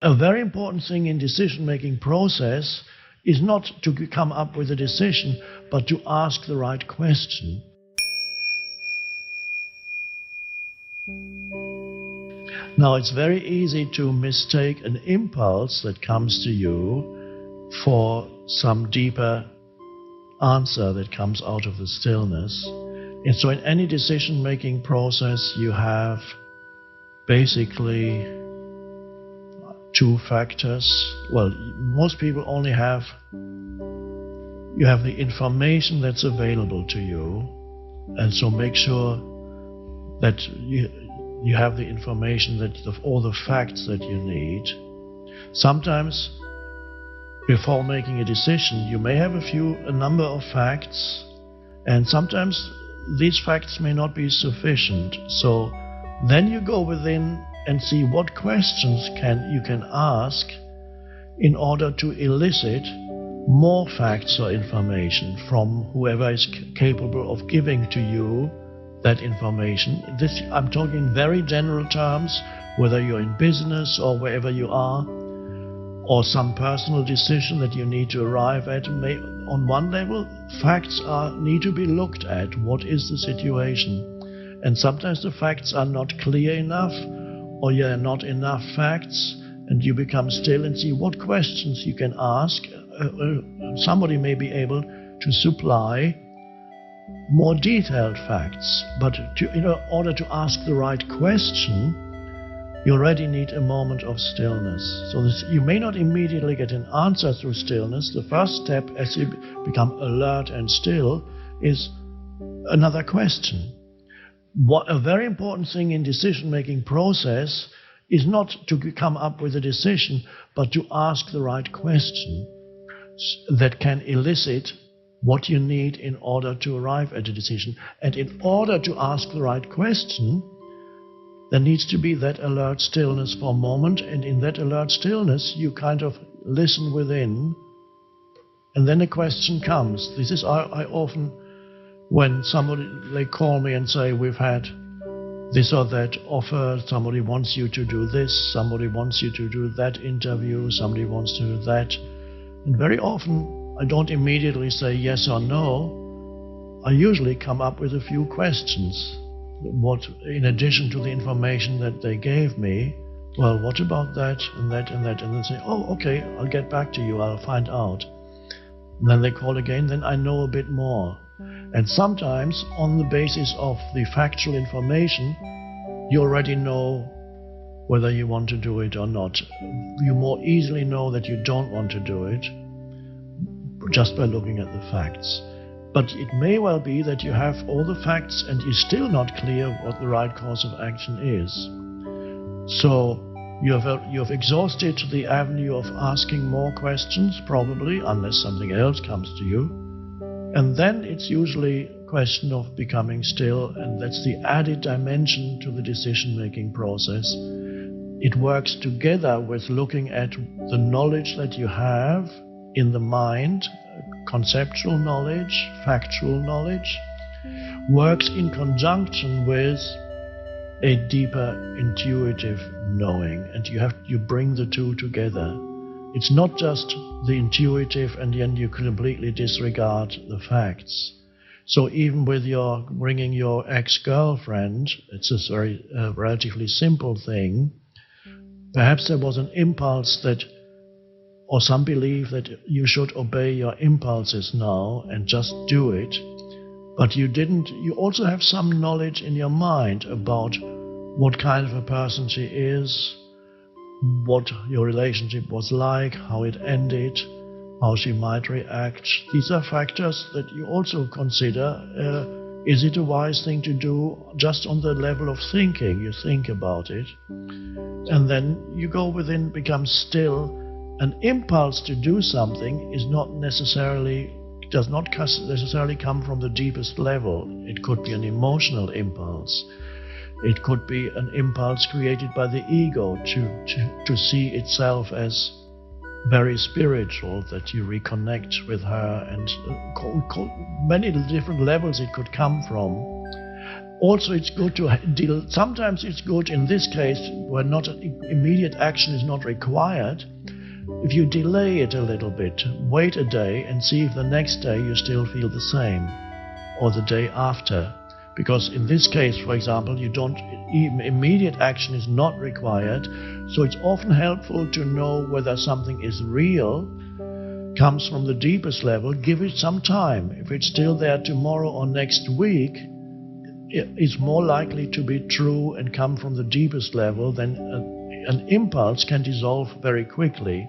A very important thing in decision-making process is not to come up with a decision, but to ask the right question. Now, it's very easy to mistake an impulse that comes to you for some deeper answer that comes out of the stillness. And so in any decision-making process, you have basically two factors. Well, most people only have, you have the information that's available to you, and so make sure that you have the information, that all the facts that you need. Sometimes, before making a decision, you may have a number of facts, and sometimes these facts may not be sufficient. So then you go within and see what questions you can ask in order to elicit more facts or information from whoever is capable of giving to you that information. This, I'm talking in very general terms, whether you're in business or wherever you are, or some personal decision that you need to arrive at. On one level, facts need to be looked at. What is the situation? And sometimes the facts are not clear enough, or there are not enough facts, and you become still and see what questions you can ask. Somebody may be able to supply more detailed facts, but in order to ask the right question, you already need a moment of stillness. So you may not immediately get an answer through stillness. The first step, as you become alert and still, is another question. A very important thing in decision-making process is not to come up with a decision, but to ask the right question that can elicit what you need in order to arrive at a decision. And in order to ask the right question, there needs to be that alert stillness for a moment, and in that alert stillness you kind of listen within, and then a question comes. This is I often, when they call me and say, we've had this or that offer, somebody wants you to do this, somebody wants you to do that interview, somebody wants to do that. And very often I don't immediately say yes or no. I usually come up with a few questions. What, in addition to the information that they gave me, well, what about that and that and that? And then say, oh, okay, I'll get back to you, I'll find out. And then they call again, then I know a bit more. And sometimes, on the basis of the factual information, you already know whether you want to do it or not. You more easily know that you don't want to do it just by looking at the facts. But it may well be that you have all the facts and you're still not clear what the right course of action is. So you have exhausted the avenue of asking more questions, probably, unless something else comes to you. And then it's usually a question of becoming still, and that's the added dimension to the decision-making process. It works together with looking at the knowledge that you have in the mind, conceptual knowledge, factual knowledge, works in conjunction with a deeper intuitive knowing, and you bring the two together. It's not just the intuitive and then you completely disregard the facts. So even with bringing your ex-girlfriend, it's a very relatively simple thing. Perhaps there was an impulse or some belief that you should obey your impulses now and just do it, but you didn't. You also have some knowledge in your mind about what kind of a person she is, what your relationship was like, how it ended, how she might react. These are factors that you also consider. Is it a wise thing to do just on the level of thinking? You think about it, and then you go within, become still. An impulse to do something does not necessarily come from the deepest level. It could be an emotional impulse. It could be an impulse created by the ego to see itself as very spiritual, that you reconnect with her, and many different levels it could come from. Also, it's good to deal. Sometimes it's good in this case where not immediate action is not required. If you delay it a little bit, wait a day and see if the next day you still feel the same, or the day after. Because in this case, for example, even immediate action is not required. So it's often helpful to know whether something is real, comes from the deepest level. Give it some time. If it's still there tomorrow or next week, it's more likely to be true and come from the deepest level. Then an impulse can dissolve very quickly.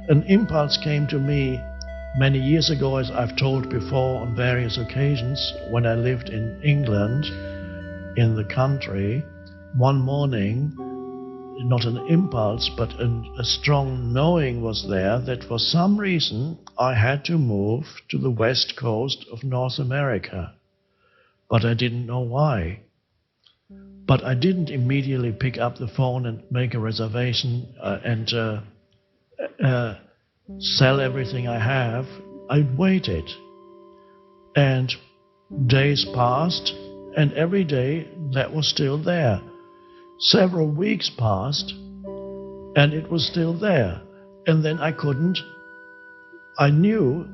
An impulse came to me many years ago, as I've told before on various occasions, when I lived in England, in the country. One morning, not an impulse, but a strong knowing was there that for some reason I had to move to the west coast of North America. But I didn't know why. But I didn't immediately pick up the phone and make a reservation and sell everything I have. I waited. And days passed, and every day that was still there. Several weeks passed, and it was still there. And then I knew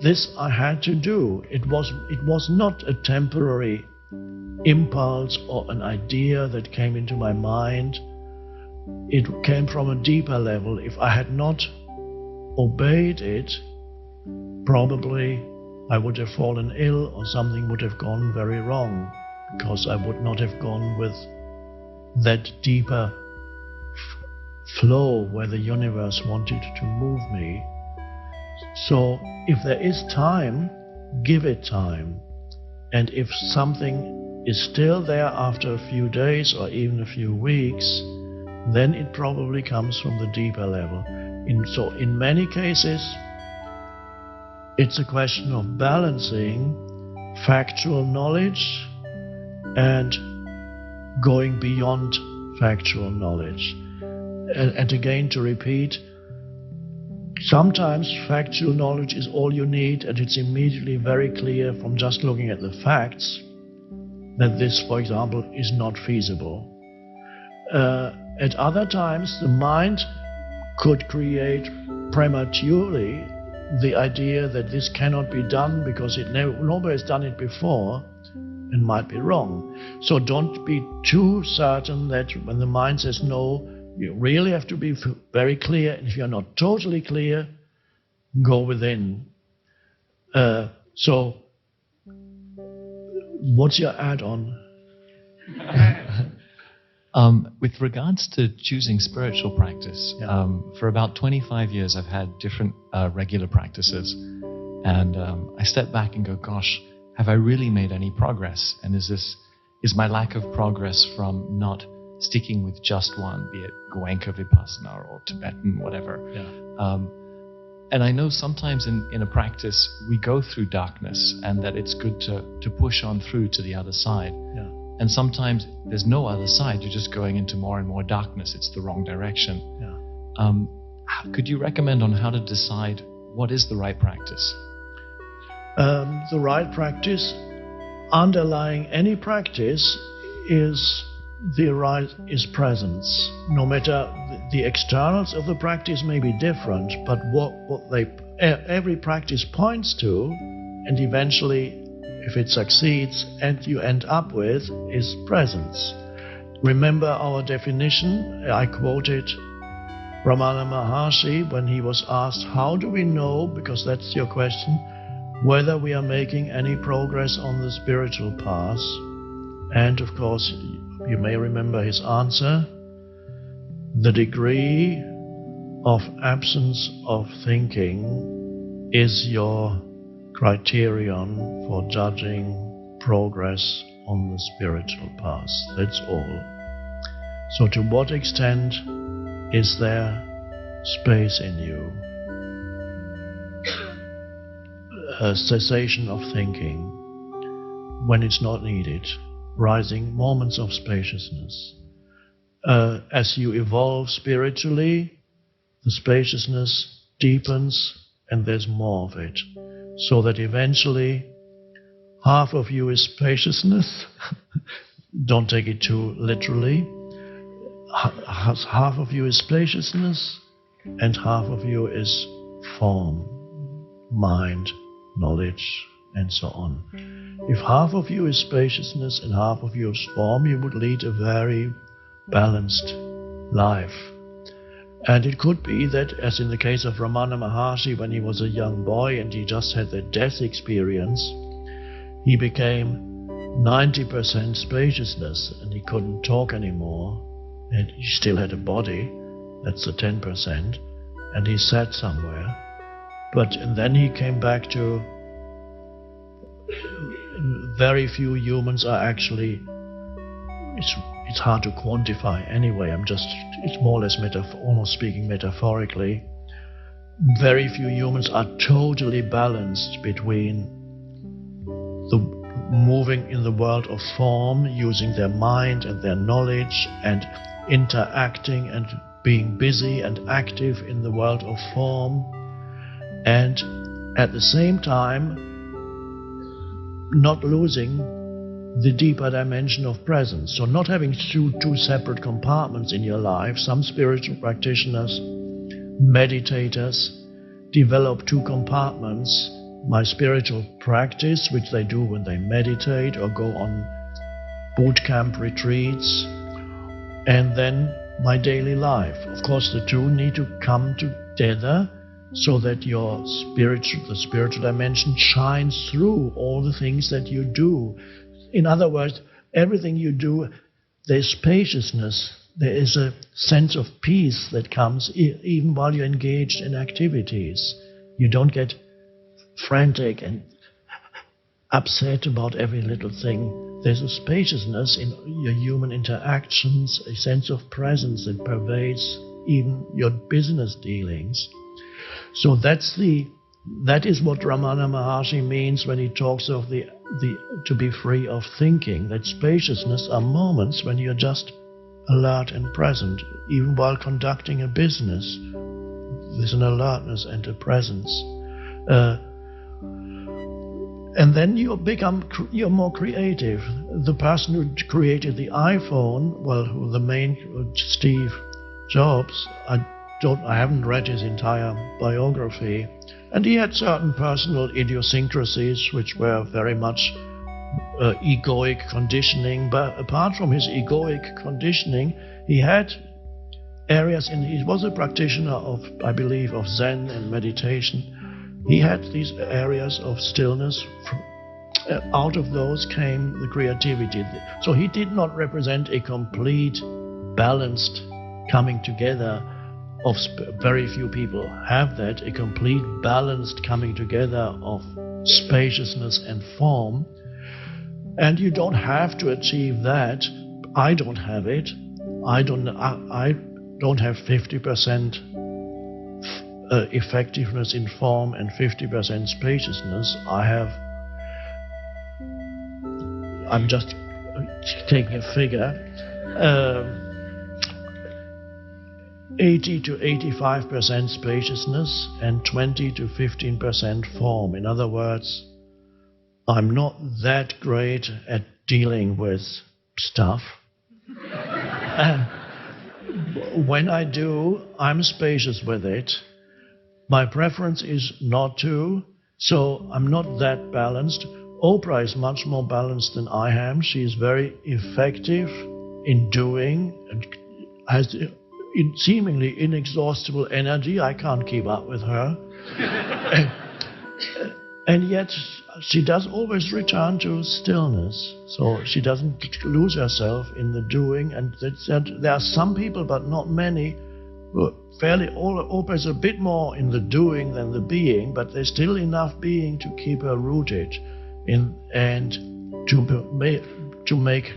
this I had to do. It was not a temporary impulse or an idea that came into my mind. It came from a deeper level. If I had not obeyed it, probably I would have fallen ill or something would have gone very wrong, because I would not have gone with that deeper flow where the universe wanted to move me. So if there is time, give it time. And if something is still there after a few days or even a few weeks, then it probably comes from the deeper level. So in many cases, it's a question of balancing factual knowledge and going beyond factual knowledge. And again, to repeat, sometimes factual knowledge is all you need, and it's immediately very clear from just looking at the facts that this, for example, is not feasible. At other times, the mind could create prematurely the idea that this cannot be done because nobody has done it before and might be wrong. So don't be too certain that when the mind says no, you really have to be very clear. And if you're not totally clear, go within. So what's your add-on? With regards to choosing spiritual practice, for about 25 years I've had different regular practices, and I step back and go, gosh, have I really made any progress? And is my lack of progress from not sticking with just one, be it Goenka Vipassana or Tibetan, whatever? And I know sometimes in a practice we go through darkness, and that it's good to push on through to the other side. And sometimes there's no other side. You're just going into more and more darkness. It's the wrong direction. Could you recommend on how to decide what is the right practice? The right practice, underlying any practice, is presence. No matter the externals of the practice may be different, but every practice points to, and eventually, if it succeeds, and you end up with, is presence. Remember our definition? I quoted Ramana Maharshi when he was asked, how do we know, because that's your question, whether we are making any progress on the spiritual path? And of course, you may remember his answer: the degree of absence of thinking is your criterion for judging progress on the spiritual path. That's all. So to what extent is there space in you? A cessation of thinking when it's not needed, rising moments of spaciousness. As you evolve spiritually, the spaciousness deepens and there's more of it. So that eventually, half of you is spaciousness. Don't take it too literally. Half of you is spaciousness, and half of you is form, mind, knowledge, and so on. If half of you is spaciousness and half of you is form, you would lead a very balanced life. And it could be that, as in the case of Ramana Maharshi, when he was a young boy and he just had the death experience, he became 90% spaciousness and he couldn't talk anymore. And he still had a body, that's the 10%, and he sat somewhere. And then he came back to very few humans are actually, it's hard to quantify anyway, it's more or less almost speaking metaphorically. Very few humans are totally balanced between the moving in the world of form, using their mind and their knowledge, and interacting and being busy and active in the world of form, and at the same time not losing the deeper dimension of presence. So not having two separate compartments in your life. Some spiritual practitioners, meditators, develop two compartments. My spiritual practice, which they do when they meditate or go on boot camp retreats, and then my daily life. Of course, the two need to come together so that the spiritual dimension shines through all the things that you do. In other words, everything you do, there's spaciousness, there is a sense of peace that comes even while you're engaged in activities. You don't get frantic and upset about every little thing. There's a spaciousness in your human interactions, a sense of presence that pervades even your business dealings. So that is what Ramana Maharshi means when he talks of the to be free of thinking. That spaciousness are moments when you're just alert and present, even while conducting a business. There's an alertness and a presence. And then you're more creative. The person who created the iPhone, the main Steve Jobs, I haven't read his entire biography, and he had certain personal idiosyncrasies which were very much egoic conditioning. But apart from his egoic conditioning, he had areas he was a practitioner of, I believe, of Zen and meditation. He had these areas of stillness. Out of those came the creativity. So he did not represent a complete, balanced coming together of very few people have that, a complete balanced coming together of spaciousness and form. And you don't have to achieve that. I don't have it. I don't have 50% effectiveness in form and 50% spaciousness. I'm just taking a figure, 80 to 85% spaciousness and 20 to 15% form. In other words, I'm not that great at dealing with stuff. When I do, I'm spacious with it. My preference is not to, so I'm not that balanced. Oprah is much more balanced than I am. She is very effective in doing and has seemingly inexhaustible energy. I can't keep up with her. And yet she does always return to stillness. So she doesn't lose herself in the doing. And there are some people, but not many, who are Oprah is a bit more in the doing than the being, but there's still enough being to keep her rooted and to make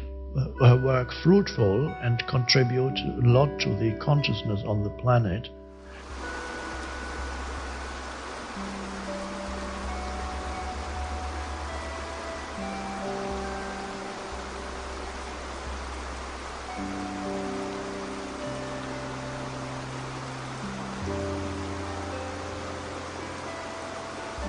her work fruitful and contribute a lot to the consciousness on the planet.